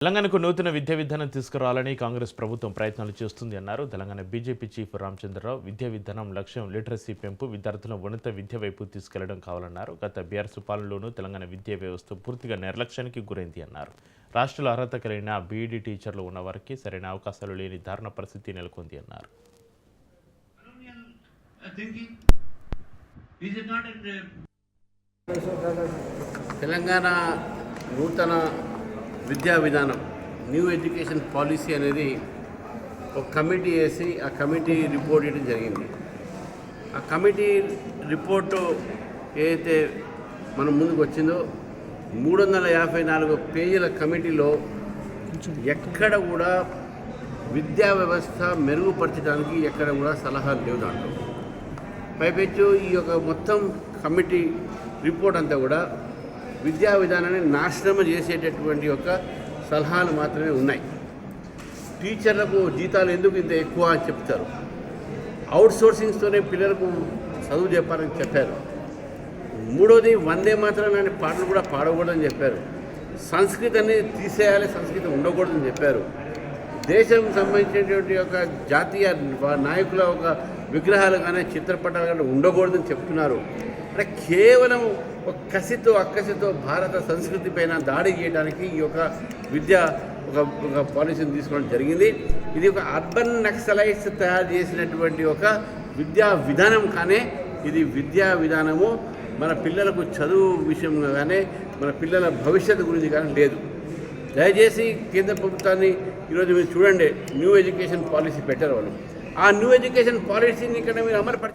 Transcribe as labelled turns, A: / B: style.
A: తెలంగాణకు నూతన విద్యా విధానం తీసుకురావాలని కాంగ్రెస్ ప్రభుత్వం ప్రయత్నాలు చేస్తుంది అన్నారు. తెలంగాణ బీజేపీ చీఫ్ రామచంద్రరావు విద్యా విధానం లక్ష్యం లిటరసీ పెంపు, విద్యార్థులను ఉన్నత విద్య వైపు తీసుకెళ్లడం కావాలన్నారు. గత బీఆర్ఎస్ పాలనలోనూ తెలంగాణ విద్యా వ్యవస్థ పూర్తిగా నిర్లక్ష్యానికి గురైంది అన్నారు. రాష్ట్రంలో అర్హత కలిగిన బీఈడీ టీచర్లు ఉన్న వారికి సరైన అవకాశాలు లేని దారుణ పరిస్థితి నెలకొంది అన్నారు.
B: తెలంగాణ నూతన విద్యా విధానం న్యూ ఎడ్యుకేషన్ పాలసీ అనేది ఒక కమిటీ వేసి ఆ కమిటీ రిపోర్ట్ ఇవ్వడం జరిగింది. ఆ కమిటీ రిపోర్టు ఏదైతే మన ముందుకు వచ్చిందో 354 పేజీల కమిటీలో ఎక్కడ కూడా విద్యా వ్యవస్థ మెరుగుపరచడానికి ఎక్కడ కూడా సలహాలు లేవు. దాంట్లో పైపెచ్చు ఈ యొక్క మొత్తం కమిటీ రిపోర్ట్ అంతా కూడా విద్యా విధానాన్ని నాశనం చేసేటటువంటి యొక్క సలహాలు మాత్రమే ఉన్నాయి. టీచర్లకు జీతాలు ఎందుకు ఇంత ఎక్కువ అని చెప్తారు. అవుట్ సోర్సింగ్స్తోనే పిల్లలకు చదువు చెప్పాలని చెప్పారు. మూడోది వందే మాత్రం అనే పాటలు కూడా పాడకూడదని చెప్పారు. సంస్కృతాన్ని తీసేయాలి, సంస్కృతం ఉండకూడదని చెప్పారు. దేశం సంబంధించినటువంటి యొక్క జాతీయ నాయకుల ఒక విగ్రహాలు కానీ చిత్రపటాలు కానీ ఉండకూడదని చెప్తున్నారు. అంటే కేవలం ఒక కసితో అక్కసితో భారత సంస్కృతి పైన దాడి చేయడానికి ఈ యొక్క విద్య ఒక పాలసీని తీసుకోవడం జరిగింది. ఇది ఒక అర్బన్ నక్సలైట్స్ తయారు చేసినటువంటి ఒక విద్యా విధానం కానీ ఇది విద్యా విధానము మన పిల్లలకు చదువు విషయంలో కానీ మన పిల్లల భవిష్యత్తు గురించి కానీ లేదు. దయచేసి కేంద్ర ప్రభుత్వాన్ని ఈరోజు మీరు చూడండి, న్యూ ఎడ్యుకేషన్ పాలసీ పెట్టారు వాళ్ళు. ఆ న్యూ ఎడ్యుకేషన్ పాలసీని ఇక్కడ మీరు అమలుపరిచారు.